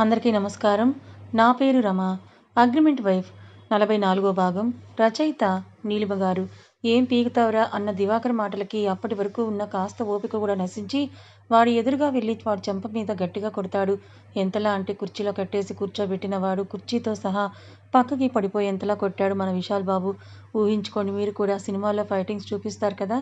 అందరికీ నమస్కారం. నా పేరు రమ. అగ్రిమెంట్ వైఫ్ 44వ భాగం. రచయిత నీలిమ గారు. ఏం పీకుతావురా అన్న దివాకర్ మాటలకి అప్పటి వరకు ఉన్న కాస్త ఓపిక కూడా నశించి వాడి ఎదురుగా వెళ్ళి వాడి చెంప మీద గట్టిగా కొడతాడు. ఎంతలా అంటే కుర్చీలో కట్టేసి కూర్చోబెట్టిన వాడు కుర్చీతో సహా పక్కకి పడిపోయేంతలా కొట్టాడు మన విశాల్ బాబు. ఊహించుకోండి, మీరు కూడా సినిమాల్లో ఫైటింగ్స్ చూపిస్తారు కదా,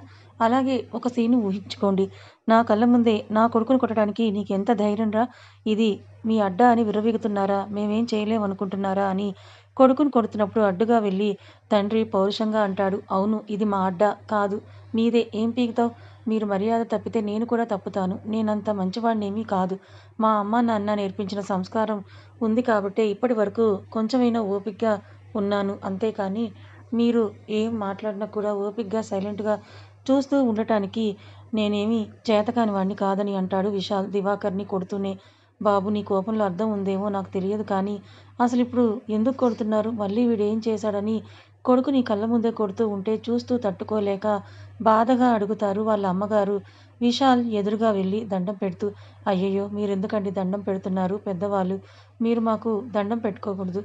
అలాగే ఒక సీను ఊహించుకోండి. నా కళ్ళ ముందే నా కొడుకుని కొట్టడానికి నీకెంత ధైర్యం రా? ఇది మీ అడ్డా అని విర్రవీగుతున్నారా? మేమేం చేయలేం అనుకుంటున్నారా అని కొడుకుని కొడుతున్నప్పుడు అడ్డుగా వెళ్ళి తండ్రి పౌరుషంగా అంటాడు. అవును, ఇది మా అడ్డా కాదు, మీదే. ఏం పీకుతావు? మీరు మర్యాద తప్పితే నేను కూడా తప్పుతాను. నేనంత మంచివాడినేమీ కాదు. మా అమ్మ నాన్న నేర్పించిన సంస్కారం ఉంది కాబట్టే ఇప్పటి వరకు కొంచెమైనా ఓపికగా ఉన్నాను. అంతేకాని మీరు ఏం మాట్లాడినా కూడా ఓపికగా సైలెంట్గా చూస్తూ ఉండటానికి నేనేమీ చేతకాని వాడిని కాదని అంటాడు విశాల్ దివాకర్ని కొడుతూనే. బాబు, నీ కోపంలో అర్థం ఉందేమో నాకు తెలియదు కానీ అసలిప్పుడు ఎందుకు కొడుతున్నారు? మళ్ళీ వీడేం చేశాడని కొడుకుని కళ్ళ ముందే కొడుతూ ఉంటే చూస్తూ తట్టుకోలేక బాధగా అడుగుతారు వాళ్ళ అమ్మగారు. విశాల్ ఎదురుగా వెళ్ళి దండం పెడుతూ, అయ్యయ్యో, మీరెందుకండి దండం పెడుతున్నారు? పెద్దవాళ్ళు, మీరు మాకు దండం పెట్టుకోకూడదు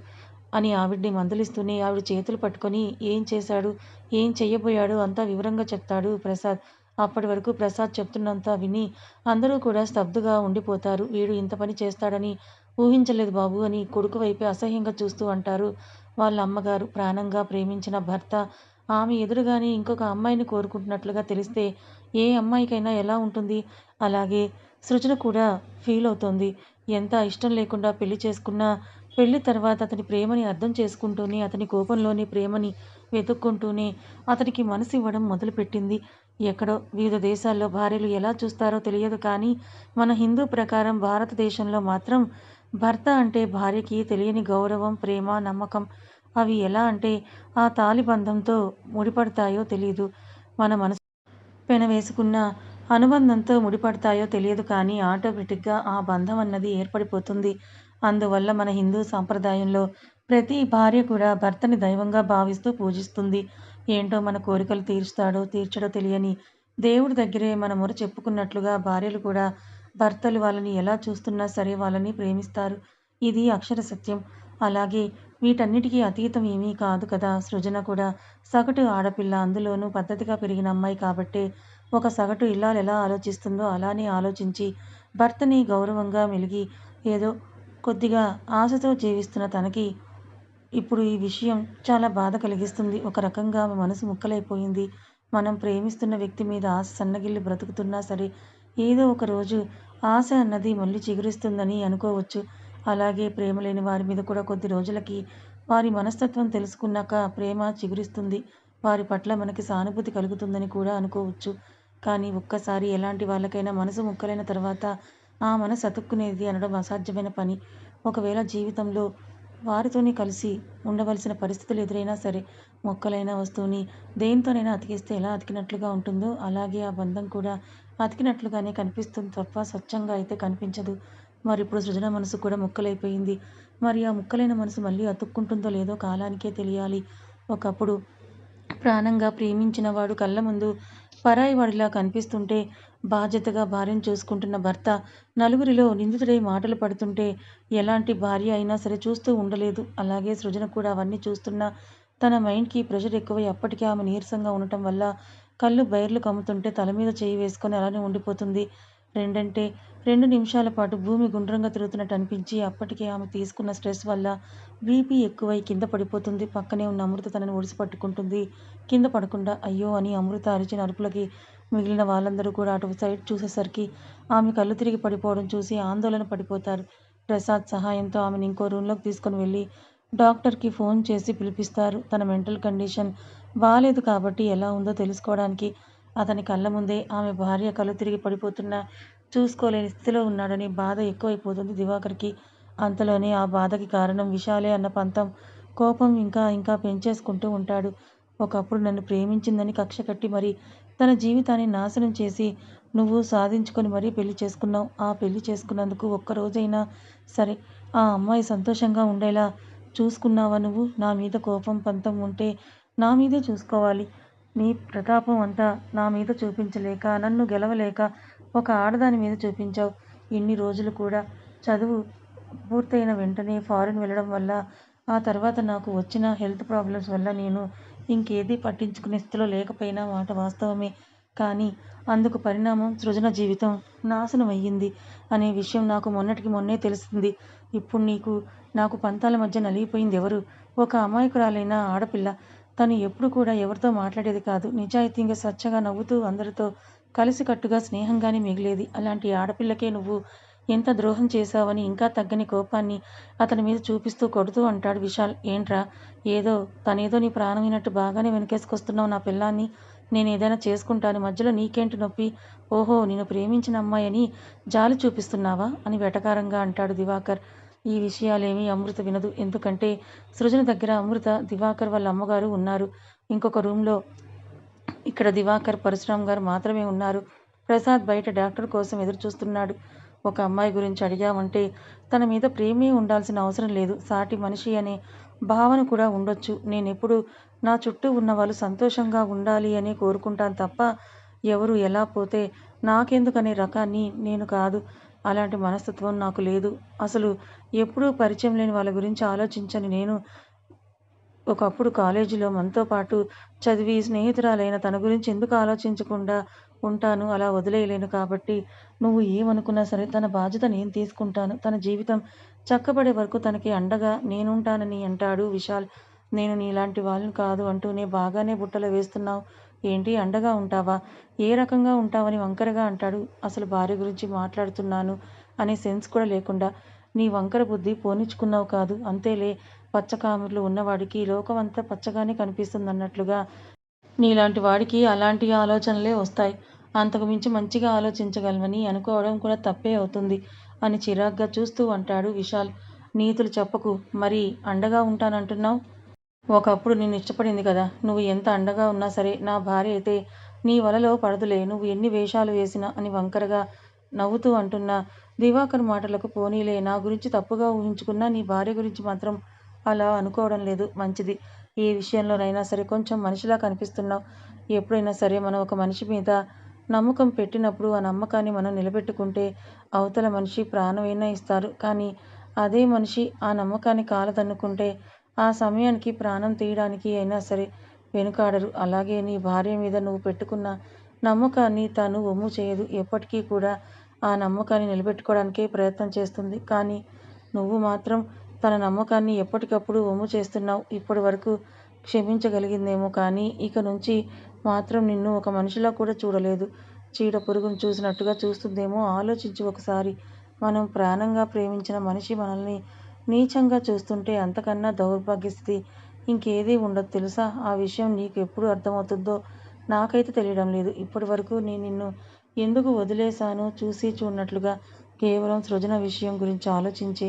అని ఆవిడ్ని మందలిస్తూనే ఆవిడ చేతులు పట్టుకొని ఏం చేశాడు, ఏం చెయ్యబోయాడు అంతా వివరంగా చెప్తాడు ప్రసాద్. అప్పటి వరకు ప్రసాద్ చెప్తున్నంత విని అందరూ కూడా స్తబ్దుగా ఉండిపోతారు. వీడు ఇంత పని చేస్తాడని ఊహించలేదు బాబు అని కొడుకు వైపే అసహ్యంగా చూస్తూ అంటారు వాళ్ళ అమ్మగారు. ప్రాణంగా ప్రేమించిన భర్త ఆమె ఎదురుగానే ఇంకొక అమ్మాయిని కోరుకుంటున్నట్లుగా తెలిస్తే ఏ అమ్మాయికైనా ఎలా ఉంటుంది? అలాగే సృజన కూడా ఫీల్ అవుతోంది. ఎంత ఇష్టం లేకుండా పెళ్లి చేసుకున్నా పెళ్లి తర్వాత అతని ప్రేమని అర్థం చేసుకుంటూనే, అతని కోపంలోని ప్రేమని వెతుక్కుంటూనే అతనికి మనసు ఇవ్వడం మొదలుపెట్టింది. ఎక్కడో వివిధ దేశాల్లో భార్యలు ఎలా చూస్తారో తెలియదు కానీ మన హిందూ ప్రకారం భారతదేశంలో మాత్రం భర్త అంటే భార్యకి తెలియని గౌరవం, ప్రేమ, నమ్మకం. అవి ఎలా అంటే ఆ తాళి బంధంతో ముడిపడతాయో తెలీదు. మన మనసు పెనవేసుకున్న అనుబంధంతో ముడిపడతాయో తెలియదు కానీ ఆటోమేటిక్గా ఆ బంధం అన్నది ఏర్పడిపోతుంది. అందువల్ల మన హిందూ సాంప్రదాయంలో ప్రతి భార్య కూడా భర్తని దైవంగా భావిస్తూ పూజిస్తుంది. ఏంటో మన కోరికలు తీరుస్తాడో తీర్చడో తెలియని దేవుడి దగ్గరే మన మొర చెప్పుకున్నట్లుగా భార్యలు కూడా భర్తలు వాళ్ళని ఎలా చూస్తున్నా సరే వాళ్ళని ప్రేమిస్తారు. ఇది అక్షర సత్యం. అలాగే వీటన్నిటికీ అతీతం ఏమీ కాదు కదా సృజన కూడా. సగటు ఆడపిల్ల, అందులోనూ పద్ధతిగా పెరిగిన అమ్మాయి కాబట్టే ఒక సగటు ఇల్లాలు ఎలా ఆలోచిస్తుందో అలానే ఆలోచించి భర్తని గౌరవంగా మెలిగి ఏదో కొద్దిగా ఆశతో జీవిస్తున్న తనకి ఇప్పుడు ఈ విషయం చాలా బాధ కలిగిస్తుంది. ఒక రకంగా ఆమె మనసు ముక్కలైపోయింది. మనం ప్రేమిస్తున్న వ్యక్తి మీద ఆశ సన్నగిల్లి బ్రతుకుతున్నా సరే ఏదో ఒక రోజు ఆశ అన్నది మళ్ళీ చిగురిస్తుందని అనుకోవచ్చు. అలాగే ప్రేమ లేని వారి మీద కూడా కొద్ది రోజులకి వారి మనస్తత్వం తెలుసుకున్నాక ప్రేమ చిగురిస్తుంది. వారి పట్ల మనకి సానుభూతి కలుగుతుందని కూడా అనుకోవచ్చు. కానీ ఒక్కసారి ఎలాంటి వాళ్ళకైనా మనసు ముక్కలైన తర్వాత ఆ మనసు అతుక్కునేది అనడం అసాధ్యమైన పని. ఒకవేళ జీవితంలో వారితోనే కలిసి ఉండవలసిన పరిస్థితులు ఎదురైనా సరే మొక్కలైన వస్తువుని దేనితోనైనా అతికిస్తే ఎలా అతికినట్లుగా ఉంటుందో అలాగే ఆ బంధం కూడా అతికినట్లుగానే కనిపిస్తుంది తప్ప స్వచ్ఛంగా అయితే కనిపించదు. మరి ఇప్పుడు సృజన మనసు కూడా ముక్కలైపోయింది. మరి ఆ ముక్కలైన మనసు మళ్ళీ అతుక్కుంటుందో లేదో కాలానికే తెలియాలి. ఒకప్పుడు ప్రాణంగా ప్రేమించిన వాడు కళ్ళ ముందు పరాయి వాడిలా కనిపిస్తుంటే, బాధ్యతగా భార్యను చూసుకుంటున్న భర్త నలుగురిలో నిందితుడై మాటలు పడుతుంటే ఎలాంటి భార్య అయినా సరే చూస్తూ ఉండలేదు. అలాగే సృజన కూడా అవన్నీ చూస్తున్నా తన మైండ్కి ప్రెషర్ ఎక్కువై అప్పటికే ఆమె నీరసంగా ఉండటం వల్ల కళ్ళు బైర్లు కమ్ముతుంటే తల మీద చేయి వేసుకొని అలానే ఉండిపోతుంది. రెండంటే 2 నిమిషాల పాటు భూమి గుండ్రంగా తిరుగుతున్నట్టు అనిపించి అప్పటికే ఆమె తీసుకున్న స్ట్రెస్ వల్ల బీపీ ఎక్కువై కింద పడిపోతుంది. పక్కనే ఉన్న అమృత తనని ఒడిసి పట్టుకుంటుంది. కింద పడకుండా. అయ్యో అని అమృత అరిచిన అరుపులకి మిగిలిన వాళ్ళందరూ కూడా అటు సైడ్ చూసేసరికి ఆమె కళ్ళు తిరిగి పడిపోవడం చూసి ఆందోళన పడిపోతారు. ప్రసాద్ సహాయంతో ఆమెను ఇంకో రూమ్లోకి తీసుకొని వెళ్ళి డాక్టర్కి ఫోన్ చేసి పిలిపిస్తారు. తన మెంటల్ కండిషన్ బాలేదు కాబట్టి ఎలా ఉందో తెలుసుకోవడానికి. అతని కళ్ళ ముందే ఆమె భార్య కళ్ళు తిరిగి పడిపోతున్నా చూసుకోలేని స్థితిలో ఉన్నాడని బాధ ఎక్కువైపోతుంది దివాకర్కి. అంతలోనే ఆ బాధకి కారణం విశాలే అన్న పంతం, కోపం ఇంకా ఇంకా పెంచేసుకుంటూ ఉంటాడు. ఒకప్పుడు నన్ను ప్రేమించిందని కక్ష కట్టి మరి తన జీవితాన్ని నాశనం చేసి నువ్వు సాధించుకొని మరీ పెళ్లి చేసుకున్నావు. ఆ పెళ్లి చేసుకున్నందుకు ఒక్కరోజైనా సరే ఆ అమ్మాయి సంతోషంగా ఉండేలా చూసుకున్నావా నువ్వు? నా మీద కోపం పంతం ఉంటే నా మీదే చూసుకోవాలి. నీ ప్రతాపం అంతా నా మీద చూపించలేక, నన్ను గెలవలేక ఒక ఆడదాని మీద చూపించావు. ఇన్ని రోజులు కూడా చదువు పూర్తయిన వెంటనే ఫారిన్ వెళ్ళడం వల్ల, ఆ తర్వాత నాకు వచ్చిన హెల్త్ ప్రాబ్లమ్స్ వల్ల నేను ఇంకేదీ పట్టించుకునే స్థితిలో లేకపోయినా మాట వాస్తవమే. కానీ అందుకు పరిణామం సృజన జీవితం నాశనం అయ్యింది అనే విషయం నాకు మొన్నటికి మొన్నే తెలిసింది. ఇప్పుడు నాకు పంతాల మధ్య నలిగిపోయింది ఎవరు? ఒక అమాయకురాలైన ఆడపిల్ల. తను ఎప్పుడు కూడా ఎవరితో మాట్లాడేది కాదు. నిజాయితీగా, స్వచ్ఛగా నవ్వుతూ అందరితో కలిసికట్టుగా, స్నేహంగానే మిగిలేది. అలాంటి ఆడపిల్లకే నువ్వు ఎంత ద్రోహం చేశావని ఇంకా తగ్గని కోపాన్ని అతని మీద చూపిస్తూ కొడుతూ అంటాడు విశాల్. ఏంట్రా, తనేదో నీ ప్రాణమైనట్టు బాగానే వెనకేసుకొస్తున్నావు నా పిల్లాన్ని. నేనేదైనా చేసుకుంటాను, మధ్యలో నీకేంటి నొప్పి? ఓహో, నిన్ను ప్రేమించిన అమ్మాయని జాలి చూపిస్తున్నావా అని వెటకారంగా అంటాడు దివాకర్. ఈ విషయాలేమీ అమృత వినదు. ఎందుకంటే సృజన దగ్గర అమృత, దివాకర్ వాళ్ళ అమ్మగారు ఉన్నారు. ఇంకొక రూమ్లో ఇక్కడ దివాకర్, పరశురాం గారు మాత్రమే ఉన్నారు. ప్రసాద్ బయట డాక్టర్ కోసం ఎదురు చూస్తున్నాడు. ఒక అమ్మాయి గురించి అడిగావంటే తన మీద ప్రేమే ఉండాల్సిన అవసరం లేదు, సాటి మనిషి అనే భావన కూడా ఉండొచ్చు. నేనెప్పుడు నా చుట్టూ ఉన్న వాళ్ళు సంతోషంగా ఉండాలి అనే కోరుకుంటాను తప్ప ఎవరు ఎలా పోతే నాకెందుకనే రకాన్ని నేను కాదు. అలాంటి మనస్తత్వం నాకు లేదు. అసలు ఎప్పుడూ పరిచయం లేని వాళ్ళ గురించి ఆలోచించని నేను ఒకప్పుడు కాలేజీలో మనతో పాటు చదివి స్నేహితురాలైన తన గురించి ఎందుకు ఆలోచించకుండా ఉంటాను? అలా వదిలేయలేను. కాబట్టి నువ్వు ఏమనుకున్నా సరే తన బాధ్యత నేను తీసుకుంటాను. తన జీవితం చక్కబడే వరకు తనకి అండగా నేనుంటానని అంటాడు విశాల్. నేను నీలాంటి వాళ్ళని కాదు అంటూనే బాగానే బుట్టలో వేస్తున్నావు. ఏంటి, అండగా ఉంటావా? ఏ రకంగా ఉంటావని వంకరగా అంటాడు. అసలు భార్య గురించి మాట్లాడుతున్నాను అనే సెన్స్ కూడా లేకుండా నీ వంకర బుద్ధి పోనిచ్చుకున్నావు కాదు. అంతేలే, పచ్చకామెర్లు ఉన్నవాడికి లోకమంతా పచ్చగానే కనిపిస్తుందన్నట్లుగా నీలాంటి వాడికి అలాంటి ఆలోచనలే వస్తాయి. అంతకు మించి మంచిగా ఆలోచించగలవని అనుకోవడం కూడా తప్పే అవుతుంది అని చిరాగ్గా చూస్తూ అంటాడు విశాల్. నీతులు చెప్పకు. మరి అండగా ఉంటానంటున్నావు? ఒకప్పుడు నిన్ను ఇష్టపడింది కదా. నువ్వు ఎంత అండగా ఉన్నా సరే నా భార్య అయితే నీ వలలో పడదులే, నువ్వు ఎన్ని వేషాలు వేసినా అని వంకరగా నవ్వుతూ అంటున్న దివాకర్ మాటలకు, పోనీలే, నా గురించి తప్పుగా ఊహించుకున్నా నీ భార్య గురించి మాత్రం అలా అనుకోవడం లేదు. మంచిది. ఏ విషయంలోనైనా సరే కొంచెం మనిషిలా కనిపిస్తున్నావు. ఎప్పుడైనా సరే మనం ఒక మనిషి మీద నమ్మకం పెట్టినప్పుడు ఆ నమ్మకాన్ని మనం నిలబెట్టుకుంటే అవతల మనిషి ప్రాణమైనా ఇస్తారు. కానీ అదే మనిషి ఆ నమ్మకాన్ని కాలదన్నుకుంటే ఆ సమయానికి ప్రాణం తీయడానికి అయినా సరే వెనుకాడరు. అలాగే నీ భార్య మీద నువ్వు పెట్టుకున్న నమ్మకాన్ని తను వమ్ము చేయదు. ఎప్పటికీ కూడా ఆ నమ్మకాన్ని నిలబెట్టుకోవడానికే ప్రయత్నం చేస్తుంది. కానీ నువ్వు మాత్రం తన నమ్మకాన్ని ఎప్పటికప్పుడు వమ్ము చేస్తున్నావు. ఇప్పటి వరకు క్షమించగలిగిందేమో కానీ ఇక నుంచి మాత్రం నిన్ను ఒక మనిషిలా కూడా చూడలేదు. చీడ పురుగును చూసినట్టుగా చూస్తుందేమో. ఆలోచించు ఒకసారి. మనం ప్రాణంగా ప్రేమించిన మనిషి మనల్ని నీచంగా చూస్తుంటే అంతకన్నా దౌర్భాగ్య స్థితి ఇంకేదీ ఉండదు తెలుసా? ఆ విషయం నీకు ఎప్పుడు అర్థమవుతుందో నాకైతే తెలియడం లేదు. ఇప్పటి వరకు నేను నిన్ను ఎందుకు వదిలేశానో చూసి చూడనట్లుగా కేవలం సృజన విషయం గురించి ఆలోచించే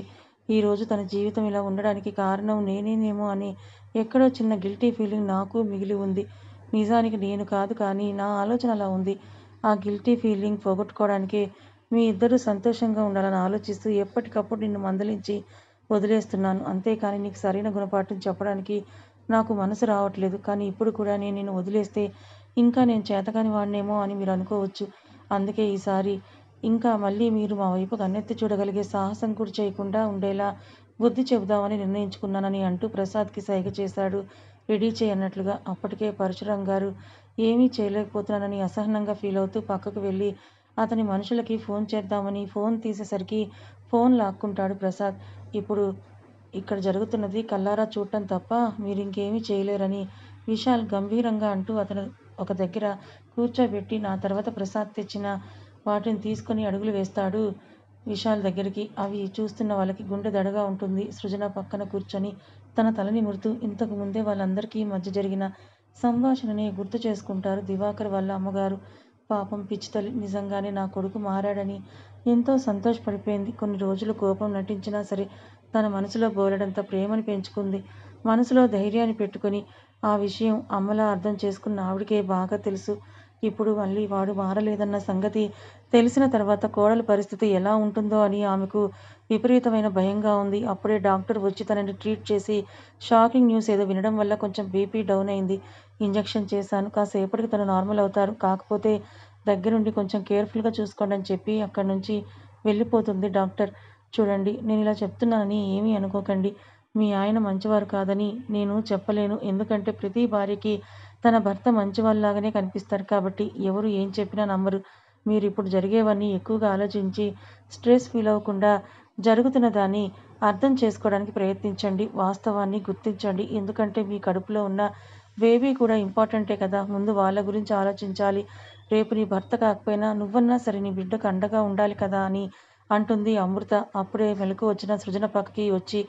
ఈరోజు తన జీవితం ఇలా ఉండడానికి కారణం నేనేనేమో అని ఎక్కడో చిన్న గిల్టీ ఫీలింగ్ నాకు మిగిలి ఉంది. నిజానికి నేను కాదు, కానీ నా ఆలోచన అలా ఉంది. ఆ గిల్టీ ఫీలింగ్ పోగొట్టుకోవడానికే మీ ఇద్దరూ సంతోషంగా ఉండాలని ఆలోచిస్తూ ఎప్పటికప్పుడు నిన్ను మందలించి వదిలేస్తున్నాను. అంతేకాని నీకు సరైన గుణపాఠం చెప్పడానికి నాకు మనసు రావట్లేదు. కానీ ఇప్పుడు కూడా నేను నిన్ను వదిలేస్తే ఇంకా నేను చేతకాని వాడినేమో అని మీరు అనుకోవచ్చు. అందుకే ఈసారి ఇంకా మళ్ళీ మీరు మా వైపు కన్నెత్తి చూడగలిగే సాహసం కూడా చేయకుండా ఉండేలా బుద్ధి చెబుదామని నిర్ణయించుకున్నానని అంటూ ప్రసాద్కి సైగ చేశాడు. రెడీ చేయి అన్నట్లుగా. అప్పటికే పరశురాం గారు ఏమీ చేయలేకపోతున్నానని అసహనంగా ఫీల్ అవుతూ పక్కకు వెళ్ళి అతని మనుషులకి ఫోన్ చేద్దామని ఫోన్ తీసేసరికి ఫోన్ లాక్కుంటాడు ప్రసాద్. ఇప్పుడు ఇక్కడ జరుగుతున్నది కళ్ళారా చూడటం తప్ప మీరింకేమీ చేయలేరని విశాల్ గంభీరంగా అంటూ అతను ఒక దగ్గర కూర్చోబెట్టి నా తర్వాత ప్రసాద్ తెచ్చిన వాటిని తీసుకొని అడుగులు వేస్తాడు విశాల్ దగ్గరికి. అవి చూస్తున్న వాళ్ళకి గుండె దడగా ఉంటుంది. సృజన పక్కన కూర్చొని తన తల నిమురుతూ ఇంతకు ముందే వాళ్ళందరికీ మధ్య జరిగిన సంభాషణని గుర్తు చేసుకుంటారు దివాకర్ వాళ్ళ అమ్మగారు. పాపం పిచ్చితల్లి, నిజంగానే నా కొడుకు మారాడని ఎంతో సంతోషపడిపోయింది. కొన్ని రోజులు కోపం నటించినా సరే తన మనసులో బోలెడంత ప్రేమని పెంచుకుంది. మనసులో ధైర్యాన్ని పెట్టుకుని ఆ విషయం అమ్మలా అర్థం చేసుకున్న ఆవిడకే బాగా తెలుసు. ఇప్పుడు మళ్ళీ వాడు మారలేదన్న సంగతి తెలిసిన తర్వాత కోడల పరిస్థితి ఎలా ఉంటుందో అని ఆమెకు విపరీతమైన భయంగా ఉంది. అప్పుడే డాక్టర్ వచ్చి తనని ట్రీట్ చేసి షాకింగ్ న్యూస్ ఏదో వినడం వల్ల కొంచెం బీపీ డౌన్ అయింది. ఇంజెక్షన్ చేశాను. కాసేపటికి తను నార్మల్ అవుతారు. కాకపోతే దగ్గరుండి కొంచెం కేర్ఫుల్గా చూసుకోండి అని చెప్పి అక్కడి నుంచి వెళ్ళిపోతుంది డాక్టర్. చూడండి, నేను ఇలా చెప్తున్నానని ఏమీ అనుకోకండి. మీ ఆయన మంచివారు కాదని నేను చెప్పలేను. ఎందుకంటే ప్రతి భార్యకి తన భర్త మంచివాళ్ళలాగానే కనిపిస్తారు కాబట్టి ఎవరు ఏం చెప్పినా నమ్మరు. మీరిప్పుడు జరిగేవన్నీ ఎక్కువగా ఆలోచించి స్ట్రెస్ ఫీల్ అవ్వకుండా జరుగుతున్న దాన్ని అర్థం చేసుకోవడానికి ప్రయత్నించండి. వాస్తవాన్ని గుర్తించండి. ఎందుకంటే మీ కడుపులో ఉన్న బేబీ కూడా ఇంపార్టెంటే కదా! ముందు వాళ్ళ గురించి ఆలోచించాలి. రేపు నీ భర్త కాకపోయినా నువ్వన్నా సరే నీ బిడ్డకు అండగా ఉండాలి కదా అని అంటుంది అమృత. అప్పుడే మెలకువ వచ్చిన సృజన పక్కకి వచ్చి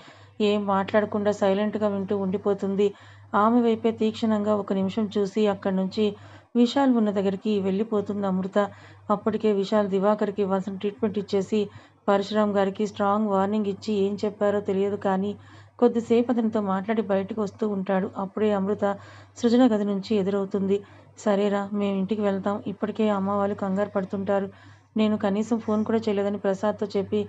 ఏం మాట్లాడకుండా సైలెంట్‌గా వింటూ ఉండిపోతుంది. ఆమె వైపే తీక్షణంగా ఒక నిమిషం చూసి అక్కడి నుంచి విశాల్ ఉన్న దగ్గరికి వెళ్ళిపోతుంది అమృత. అప్పటికే విశాల్ దివాకర్‌కి ఇవ్వాల్సిన ట్రీట్మెంట్ ఇచ్చేసి పరశురామ్ గారికి స్ట్రాంగ్ వార్నింగ్ ఇచ్చి ఏం చెప్పారో తెలియదు కానీ కొద్దిసేపు అతనితో మాట్లాడి బయటకు వస్తూ ఉంటాడు. అప్పుడే అమృత సృజన గది నుంచి ఎదురవుతుంది. సరేరా, మేము ఇంటికి వెళ్తాం. ఇప్పటికే అమ్మ వాళ్ళు కంగారు పడుతుంటారు. నేను కనీసం ఫోన్ కూడా చేయలేదని ప్రసాద్‌తో చెప్పి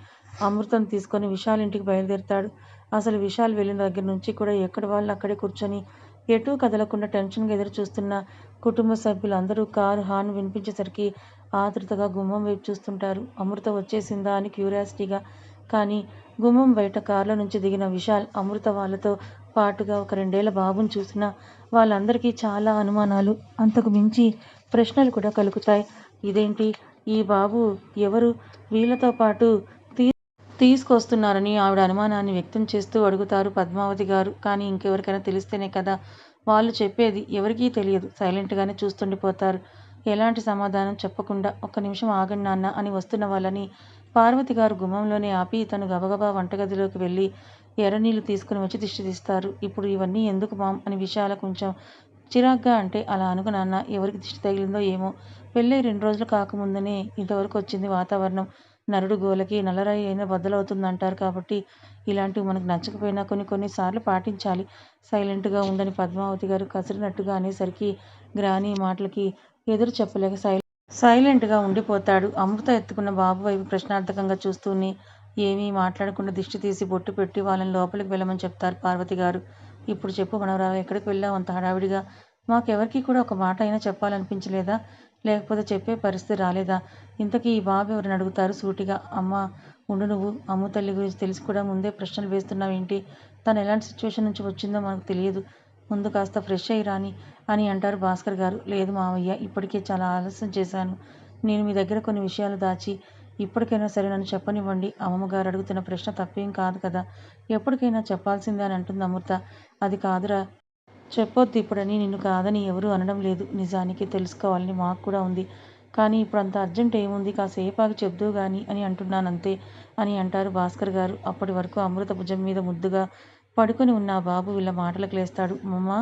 అమృతం తీసుకొని విశాల్ ఇంటికి బయలుదేరతాడు. అసలు విశాల్ వెళ్ళిన దగ్గర నుంచి కూడా ఎక్కడి వాళ్ళు అక్కడే కూర్చొని ఎటూ కదలకుండా టెన్షన్‌గా ఎదురు చూస్తున్న కుటుంబ సభ్యులందరూ కారు హార్న్ వినిపించేసరికి ఆతృతగా గుమ్మం వైపు చూస్తుంటారు. అమృత వచ్చేసిందా అని క్యూరియాసిటీగా. కానీ గుమ్మం బయట కారులో నుంచి దిగిన విశాల్ అమృత వాళ్ళతో పాటుగా ఒక 2 ఏళ్ల బాబుని చూసినా వాళ్ళందరికీ చాలా అనుమానాలు, అంతకు మించి ప్రశ్నలు కూడా కలుగుతాయి. ఇదేంటి, ఈ బాబు ఎవరు? వీళ్ళతో పాటు తీసుకొస్తున్నారని ఆవిడ అనుమానాన్ని వ్యక్తం చేస్తూ అడుగుతారు పద్మావతి గారు. కానీ ఇంకెవరికైనా తెలిస్తేనే కదా వాళ్ళు చెప్పేది. ఎవరికీ తెలియదు. సైలెంట్‌గానే చూస్తుండిపోతారు. ఎలాంటి సమాధానం చెప్పకుండా. ఒక్క నిమిషం ఆగండి నాన్న అని వస్తున్న వాళ్ళని పార్వతి గారు గుమ్మంలోనే ఆపి తను గబగబా వంటగదిలోకి వెళ్ళి ఎర్రనీళ్లు తీసుకుని వచ్చి దిష్టి తీస్తారు. ఇప్పుడు ఇవన్నీ ఎందుకు మామ్ అని విశాల కొంచెం చిరాగ్గా అంటే, అలా అనుకు నాన్న, ఎవరికి దిష్టి తగిలిందో ఏమో. పెళ్ళై 2 రోజులు కాకముందనే ఇంతవరకు వచ్చింది వాతావరణం. నరుడు గోలకి నల్లరాయి అయినా బద్దలవుతుందంటారు కాబట్టి ఇలాంటివి మనకు నచ్చకపోయినా కొన్ని సార్లు పాటించాలి. సైలెంట్‌గా ఉండని పద్మావతి గారు కసిరినట్టుగా అనేసరికి గ్రాని మాటలకి ఎదురు చెప్పలేక సైలెంట్‌గా ఉండిపోతాడు. అమృత ఎత్తుకున్న బాబు వైపు ప్రశ్నార్థకంగా చూస్తూనే ఏమీ మాట్లాడకుండా దిష్టి తీసి బొట్టు పెట్టి వాళ్ళని లోపలికి వెళ్ళమని చెప్తారు పార్వతి గారు. ఇప్పుడు చెప్పు మనవరాలా, ఎక్కడికి వెళ్ళావు అంత హడావిడిగా? మాకెవరికీ కూడా ఒక మాట అయినా చెప్పాలనిపించలేదా? లేకపోతే చెప్పే పరిస్థితి రాలేదా? ఇంతకీ ఈ బాబు ఎవరని అడుగుతారు సూటిగా. అమ్మా ఉండు నువ్వు. అమ్ము తల్లి గురించి తెలిసి కూడా ముందే ప్రశ్నలు వేస్తున్నావేంటి? తను ఎలాంటి సిచ్యువేషన్ నుంచి వచ్చిందో మనకు తెలియదు. ముందు కాస్త ఫ్రెష్ అయ్యి రాని అని అంటారు భాస్కర్ గారు. లేదు మావయ్య, ఇప్పటికే చాలా ఆలస్యం చేశాను. నేను మీ దగ్గర కొన్ని విషయాలు దాచి ఇప్పటికైనా సరే నన్ను చెప్పనివ్వండి. అమ్మమ్మగారు అడుగుతున్న ప్రశ్న తప్పేం కాదు కదా. ఎప్పటికైనా చెప్పాల్సిందే అని అంటుంది అమృత. అది కాదురా, చెప్పొద్దు ఇప్పుడని నిన్ను కాదని ఎవరూ అనడం లేదు. నిజానికి తెలుసుకోవాలని మాకు కూడా ఉంది. కానీ ఇప్పుడు అంత అర్జెంట్ ఏముంది, కాసేపాగి చెప్దువు గాని అని అంటున్నానంతే అని అంటారు భాస్కర్ గారు. అప్పటి వరకు అమృత భుజం మీద ముద్దుగా పడుకొని ఉన్న ఆ బాబు వీళ్ళ మాటలకు లేస్తాడు. మమ్మా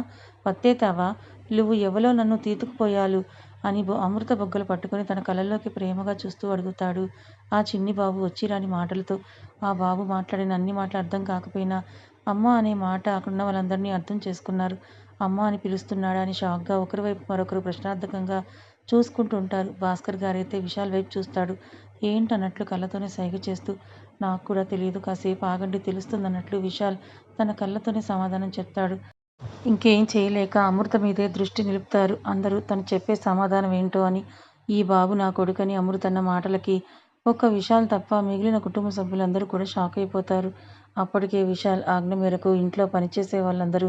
పత్తేతావా? నువ్వు ఎవలో నన్ను తీతుకుపోయాలు అని అమృత బొగ్గలు పట్టుకొని తన కళ్ళల్లోకి ప్రేమగా చూస్తూ అడుగుతాడు ఆ చిన్ని బాబు వచ్చిరాని మాటలతో. ఆ బాబు మాట్లాడిన అన్ని మాటలు అర్థం కాకపోయినా అమ్మ అనే మాట అక్కడున్న వాళ్ళందరినీ అర్థం చేసుకున్నారు. అమ్మ అని పిలుస్తున్నాడా అని షాక్‌గా ఒకరి వైపు మరొకరు ప్రశ్నార్థకంగా చూసుకుంటూ ఉంటారు. భాస్కర్ గారైతే విశాల్ వైపు చూస్తాడు. ఏంటన్నట్లు కళ్ళతోనే సైగ చేస్తూ. నాకు కూడా తెలీదు, కాసేపు ఆగండి తెలుస్తుందన్నట్లు విశాల్ తన కళ్ళతోనే సమాధానం చెప్తాడు. ఇంకేం చేయలేక అమృత మీదే దృష్టి నిలుపుతారు అందరూ, తను చెప్పే సమాధానం ఏంటో అని. ఈ బాబు నా కొడుకని అమృతన్న మాటలకి ఒక్క విశాల్ తప్ప మిగిలిన కుటుంబ సభ్యులందరూ కూడా షాక్ అయిపోతారు. అప్పటికే విశాల్ ఆజ్ఞ మేరకు ఇంట్లో పనిచేసే వాళ్ళందరూ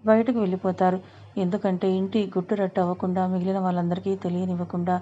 బయటకు వెళ్ళిపోతారు. ఎందుకంటే ఇంటి గుట్టురట్టు అవ్వకుండా మిగిలిన వాళ్ళందరికీ తెలియనివ్వకుండా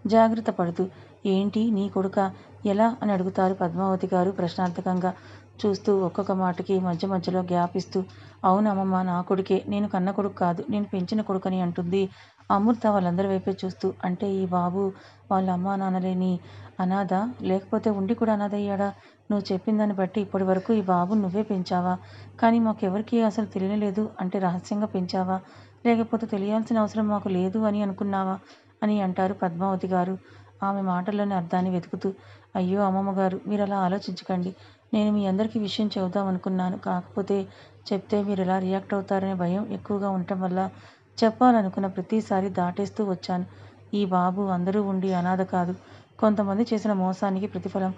జాగ్రత్త పడుతూ. ఏంటి నీ కొడుకా? ఎలా అని అడుగుతారు పద్మావతి గారు ప్రశ్నార్థకంగా చూస్తూ. ఒక్కొక్క మాటకి మధ్య మధ్యలో గ్యాప్ ఇస్తూ అవునమ్మమ్మ, నా కొడుకే. నేను కన్న కొడుకు కాదు, నేను పెంచిన కొడుకని అంటుంది అమృత వాళ్ళందరి వైపే చూస్తూ. అంటే ఈ బాబు వాళ్ళ అమ్మా నాన్న లేని అనాథ? లేకపోతే ఉండి కూడా అనాథ అయ్యాడా? నువ్వు చెప్పిన దాన్ని బట్టి ఇప్పటి వరకు ఈ బాబుని నువ్వే పెంచావా? కానీ మాకెవరికీ అసలు తెలియలేదు అంటే రహస్యంగా పెంచావా? లేకపోతే తెలియాల్సిన అవసరం మాకు లేదు అని అనుకున్నావా? అని అంటారు పద్మావతి గారు ఆమె మాటల్లోని అర్థాన్ని వెతుకుతూ. అయ్యో అమ్మమ్మగారు, మీరు అలా ఆలోచించకండి. నేను మీ అందరికీ విషయం చెబుదాం అనుకున్నాను. కాకపోతే చెప్తే మీరు ఎలా రియాక్ట్ అవుతారనే భయం ఎక్కువగా ఉండటం వల్ల చెప్పాలనుకున్న ప్రతిసారి దాటేస్తూ వచ్చాను. ఈ బాబు అందరూ ఉండి అనాథ కాదు. కొంతమంది చేసిన మోసానికి ప్రతిఫలం.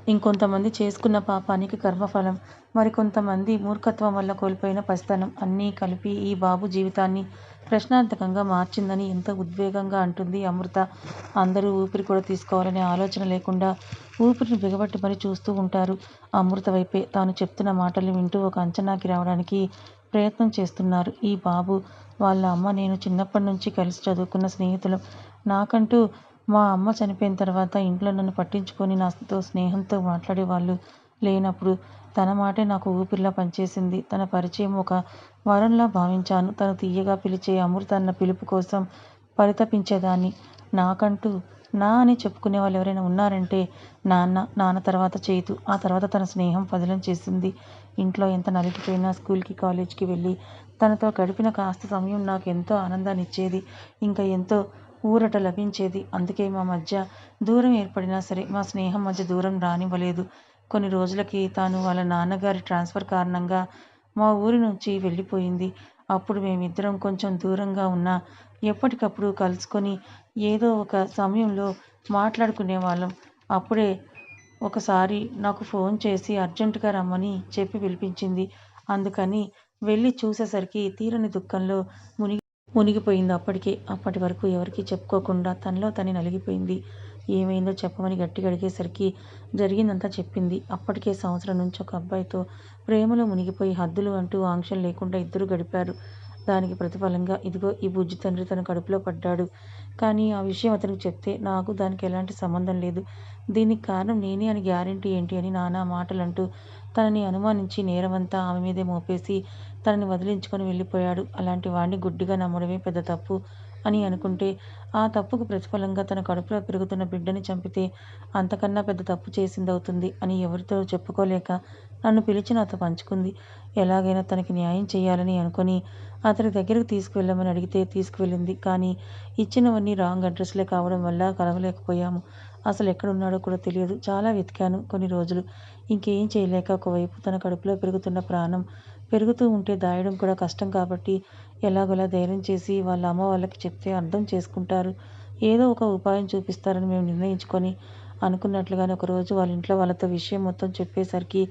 ఇంకొంతమంది చేసుకున్న పాపానికి కర్మఫలం, మరికొంతమంది మూర్ఖత్వం వల్ల కోల్పోయిన పసితనం అన్నీ కలిపి ఈ బాబు జీవితాన్ని ప్రశ్నార్థకంగా మార్చిందని ఎంత ఉద్వేగంగా అంటుంది అమృత. అందరూ ఊపిరి కూడా తీసుకోవాలనే ఆలోచన లేకుండా ఊపిరిని బిగబట్టి మరీ చూస్తూ ఉంటారు అమృత వైపే. తాను చెప్తున్న మాటల్ని వింటూ ఒక అంచనాకి రావడానికి ప్రయత్నం చేస్తున్నారు. ఈ బాబు వాళ్ళ అమ్మ నేను చిన్నప్పటి నుంచి కలిసి చదువుకున్న స్నేహితులం. నాకంటూ మా అమ్మ చనిపోయిన తర్వాత ఇంట్లో నన్ను పట్టించుకొని నాతో స్నేహంతో మాట్లాడేవాళ్ళు లేనప్పుడు తన మాటే నాకు ఊపిరిలా పనిచేసింది. తన పరిచయం ఒక వరంలా భావించాను. తను తీయగా పిలిచే అమృత అన్న పిలుపు కోసం పరితపించేదాన్ని. నాకంటూ నా అని చెప్పుకునే వాళ్ళు ఎవరైనా ఉన్నారంటే నాన్న. నాన్న తర్వాత చైతు. ఆ తర్వాత తన స్నేహం పదిలం చేసింది. ఇంట్లో ఎంత నలిగిపోయినా స్కూల్కి కాలేజ్కి వెళ్ళి తనతో గడిపిన కాస్త సమయం నాకు ఎంతో ఆనందాన్ని ఇచ్చేది. ఇంకా ఎంతో ఊరట లభించేది. అందుకే మా మధ్య దూరం ఏర్పడినా సరే మా స్నేహం మధ్య దూరం రానివ్వలేదు. కొన్ని రోజులకి తాను వాళ్ళ నాన్నగారి ట్రాన్స్ఫర్ కారణంగా మా ఊరి నుంచి వెళ్ళిపోయింది. అప్పుడు మేమిద్దరం కొంచెం దూరంగా ఉన్నా ఎప్పటికప్పుడు కలుసుకొని ఏదో ఒక సమయంలో మాట్లాడుకునేవాళ్ళం. అప్పుడే ఒకసారి నాకు ఫోన్ చేసి అర్జెంటుగా రమ్మని చెప్పి పిలిపించింది. అందుకని వెళ్ళి చూసేసరికి తీరని దుఃఖంలో మునిగిపోయింది అప్పటికే. అప్పటి వరకు ఎవరికీ చెప్పుకోకుండా తనలో తనే నలిగిపోయింది. ఏమైందో చెప్పమని గట్టిగా అడిగేసరికి జరిగిందంతా చెప్పింది. అప్పటికే సంవత్సరం నుంచి ఒక అబ్బాయితో ప్రేమలో మునిగిపోయి హద్దులు అంటూ ఆంక్షలు లేకుండా ఇద్దరూ గడిపారు. దానికి ప్రతిఫలంగా ఇదిగో ఈ బుజ్జి తండ్రి తన కడుపులో పడ్డాడు. కానీ ఆ విషయం అతనికి చెప్తే నాకు దానికి ఎలాంటి సంబంధం లేదు. దీనికి కారణం నేనే అని గ్యారెంటీ ఏంటి అని నానా మాటలంటూ తనని అనుమానించి నేరమంతా ఆమె మీదే మోపేసి తనని వదిలించుకొని వెళ్ళిపోయాడు. అలాంటి వాడిని గుడ్డిగా నమ్మడమే పెద్ద తప్పు అని అనుకుంటే ఆ తప్పుకు ప్రతిఫలంగా తన కడుపులో పెరుగుతున్న బిడ్డని చంపితే అంతకన్నా పెద్ద తప్పు చేసిందవుతుంది అని ఎవరితో చెప్పుకోలేక నన్ను పిలిచి నాతో పంచుకుంది. ఎలాగైనా తనకి న్యాయం చేయాలని అనుకొని అతని దగ్గరకు తీసుకువెళ్ళమని అడిగితే తీసుకువెళ్ళింది. కానీ ఇచ్చినవన్నీ రాంగ్ అడ్రస్లే కావడం వల్ల కలవలేకపోయాము. అసలు ఎక్కడున్నాడో కూడా తెలియదు. చాలా వెతికాను కొన్ని రోజులు. ఇంకేం చేయలేక ఒకవైపు తన కడుపులో పెరుగుతున్న ప్రాణం పెరుగుతూ ఉంటే దాయడం కూడా కష్టం కాబట్టి ఎలాగోలా ధైర్యం చేసి వాళ్ళ అమ్మ వాళ్ళకి చెప్తే అర్థం చేసుకుంటారు. ఏదో ఒక ఉపాయం చూపిస్తారని మేము నిర్ణయించుకొని అనుకున్నట్లుగానే ఒకరోజు వాళ్ళ ఇంట్లో వాళ్ళతో విషయం మొత్తం చెప్పేసరికి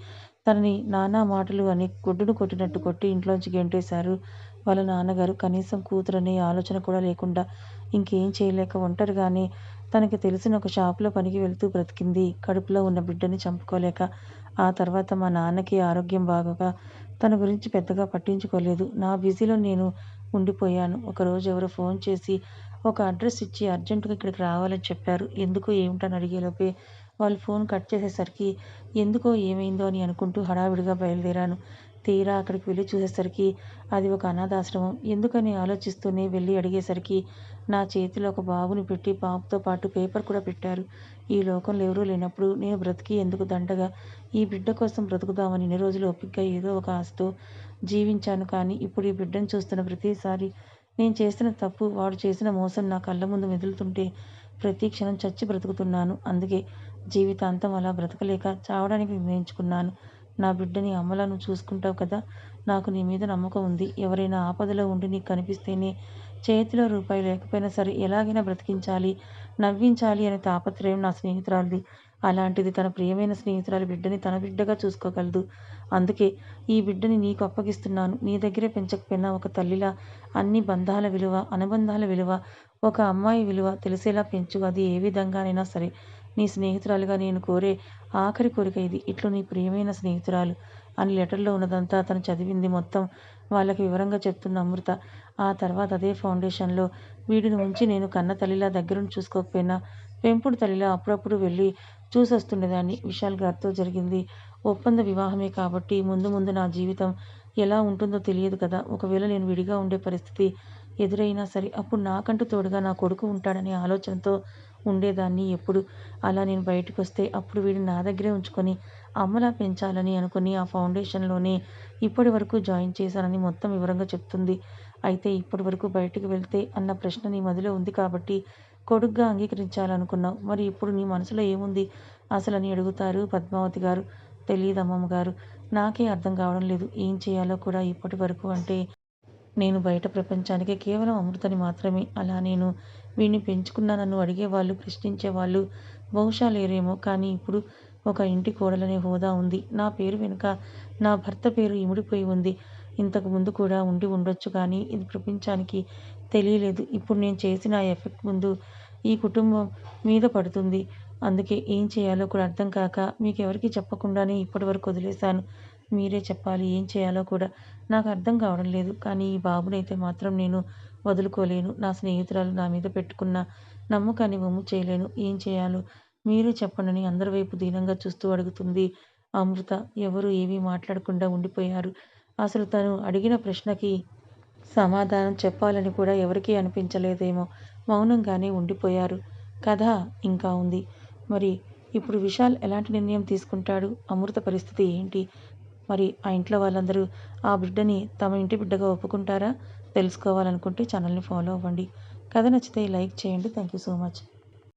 తనని నానా మాటలు అని గుడ్డును కొట్టినట్టు కొట్టి ఇంట్లోంచి గెంటేశారు వాళ్ళ నాన్నగారు. కనీసం కూతురనే ఆలోచన కూడా లేకుండా ఇంకేం చేయలేక ఒంటరిగానే తనకి తెలిసిన ఒక షాపులో పనికి వెళ్తూ బ్రతికింది. కడుపులో ఉన్న బిడ్డని చంపుకోలేక. ఆ తర్వాత మా నాన్నకి ఆరోగ్యం బాగోక తన గురించి పెద్దగా పట్టించుకోలేదు. నా బిజీలో నేను ఉండిపోయాను. ఒకరోజు ఎవరో ఫోన్ చేసి ఒక అడ్రస్ ఇచ్చి అర్జెంటుగా ఇక్కడికి రావాలని చెప్పారు. ఎందుకు ఏమిటని అడిగేలోపే వాళ్ళు ఫోన్ కట్ చేసేసరికి ఎందుకో ఏమైందో అని అనుకుంటూ హడావిడిగా బయలుదేరాను. తీరా అక్కడికి వెళ్ళి చూసేసరికి అది ఒక అనాథాశ్రమం. ఎందుకని ఆలోచిస్తూనే వెళ్ళి అడిగేసరికి నా చేతిలో ఒక బాబుని పెట్టి బాబుతో పాటు పేపర్ కూడా పెట్టారు. ఈ లోకంలో ఎవరూ లేనప్పుడు నేను బ్రతికి ఎందుకు దండగా ఈ బిడ్డ కోసం బ్రతుకుదామని ఇన్ని రోజులు ఓపికగా ఏదో ఒక ఆశతో జీవించాను. కానీ ఇప్పుడు ఈ బిడ్డను చూస్తున్న ప్రతిసారి నేను చేసిన తప్పు, వాడు చేసిన మోసం నా కళ్ళ ముందు మెదులుతుంటే ప్రతి క్షణం చచ్చి బ్రతుకుతున్నాను. అందుకే జీవితాంతం అలా బ్రతకలేక చావడానికి నిర్ణయించుకున్నాను. నా బిడ్డని అమ్మలా నువ్వు చూసుకుంటావు కదా. నాకు నీ మీద నమ్మకం ఉంది. ఎవరైనా ఆపదలో ఉండి నీకు కనిపిస్తేనే చేతిలో రూపాయి లేకపోయినా సరే ఎలాగైనా బ్రతికించాలి, నవ్వించాలి అనే తాపత్రయం నా స్నేహితురాలిది. అలాంటిది తన ప్రియమైన స్నేహితురాలి బిడ్డని తన బిడ్డగా చూసుకోగలదు. అందుకే ఈ బిడ్డని నీకు అప్పగిస్తున్నాను. నీ దగ్గరే పెంచకపోయినా ఒక తల్లిలా అన్ని బంధాల విలువ, అనుబంధాల విలువ, ఒక అమ్మాయి విలువ తెలిసేలా పెంచు. అది ఏ విధంగానైనా సరే. నీ స్నేహితురాలిగా నేను కోరే ఆఖరి కోరిక ఇది. ఇట్లు నీ ప్రియమైన స్నేహితురాలు అని లెటర్లో ఉన్నదంతా తను చదివింది మొత్తం వాళ్ళకి వివరంగా చెప్తున్న అమృత. ఆ తర్వాత అదే ఫౌండేషన్లో వీడిని ఉంచి నేను కన్న తల్లిలా దగ్గరుండి చూసుకోకపోయినా పెంపుడు తల్లిలా అప్పుడప్పుడు వెళ్ళి చూసొస్తుండేదాన్ని. విశాల్ గారితో జరిగింది ఒప్పంద వివాహమే కాబట్టి ముందు ముందు నా జీవితం ఎలా ఉంటుందో తెలియదు కదా. ఒకవేళ నేను విడిగా ఉండే పరిస్థితి ఎదురైనా సరే అప్పుడు నాకంటూ తోడుగా నా కొడుకు ఉంటాడనే ఆలోచనతో ఉండేదాన్ని ఎప్పుడు. అలా నేను బయటకొస్తే అప్పుడు వీడిని నా దగ్గరే ఉంచుకొని అమ్మలా పెంచాలని అనుకుని ఆ ఫౌండేషన్లోనే ఇప్పటి వరకు జాయిన్ చేశానని మొత్తం వివరంగా చెప్తుంది. అయితే ఇప్పటి వరకు బయటకు వెళ్తే అన్న ప్రశ్న నీ మదిలో ఉంది కాబట్టి కొడుగ్గా అంగీకరించాలనుకున్నావు. మరి ఇప్పుడు నీ మనసులో ఏముంది అసలని అడుగుతారు పద్మావతి గారు. తెలీదమ్మమ్మ గారు. నాకే అర్థం కావడం లేదు. ఏం చేయాలో కూడా ఇప్పటి వరకు. అంటే నేను బయట ప్రపంచానికి కేవలం అమృతని మాత్రమే. అలా నేను వీడిని పెంచుకున్నా నన్ను అడిగేవాళ్ళు, ప్రశ్నించేవాళ్ళు బహుశా లేరేమో. కానీ ఇప్పుడు ఒక ఇంటి కోడలనే హోదా ఉంది. నా పేరు వెనుక నా భర్త పేరు ఇమిడిపోయి ఉంది. ఇంతకు ముందు కూడా ఉండి ఉండొచ్చు కానీ ఇది ప్రపంచానికి తెలియలేదు. ఇప్పుడు నేను చేసిన ఆ ఎఫెక్ట్ ముందు ఈ కుటుంబం మీద పడుతుంది. అందుకే ఏం చేయాలో కూడా అర్థం కాక మీకెవరికీ చెప్పకుండానే ఇప్పటివరకు వదిలేశాను. మీరే చెప్పాలి ఏం చేయాలో కూడా. నాకు అర్థం కావడం లేదు. కానీ ఈ బాబునైతే మాత్రం నేను వదులుకోలేను. నా స్నేహితురాలు నా మీద పెట్టుకున్న నమ్మకాన్ని వమ్ము చేయలేను. ఏం చేయాలో మీరే చెప్పండని అందరి వైపు దీనంగా చూస్తూ అడుగుతుంది అమృత. ఎవరూ ఏమీ మాట్లాడకుండా ఉండిపోయారు. అసలు తను అడిగిన ప్రశ్నకి సమాధానం చెప్పాలని కూడా ఎవరికీ అనిపించలేదేమో. మౌనంగానే ఉండిపోయారు. కథ ఇంకా ఉంది. మరి ఇప్పుడు విశాల్ ఎలాంటి నిర్ణయం తీసుకుంటాడు? అమృత పరిస్థితి ఏంటి? మరి ఆ ఇంట్లో వాళ్ళందరూ ఆ బిడ్డని తమ ఇంటి బిడ్డగా ఒప్పుకుంటారా? తెలుసుకోవాలనుకుంటే ఛానల్ని ఫాలో అవ్వండి. కథ నచ్చితే లైక్ చేయండి. Thank you so much.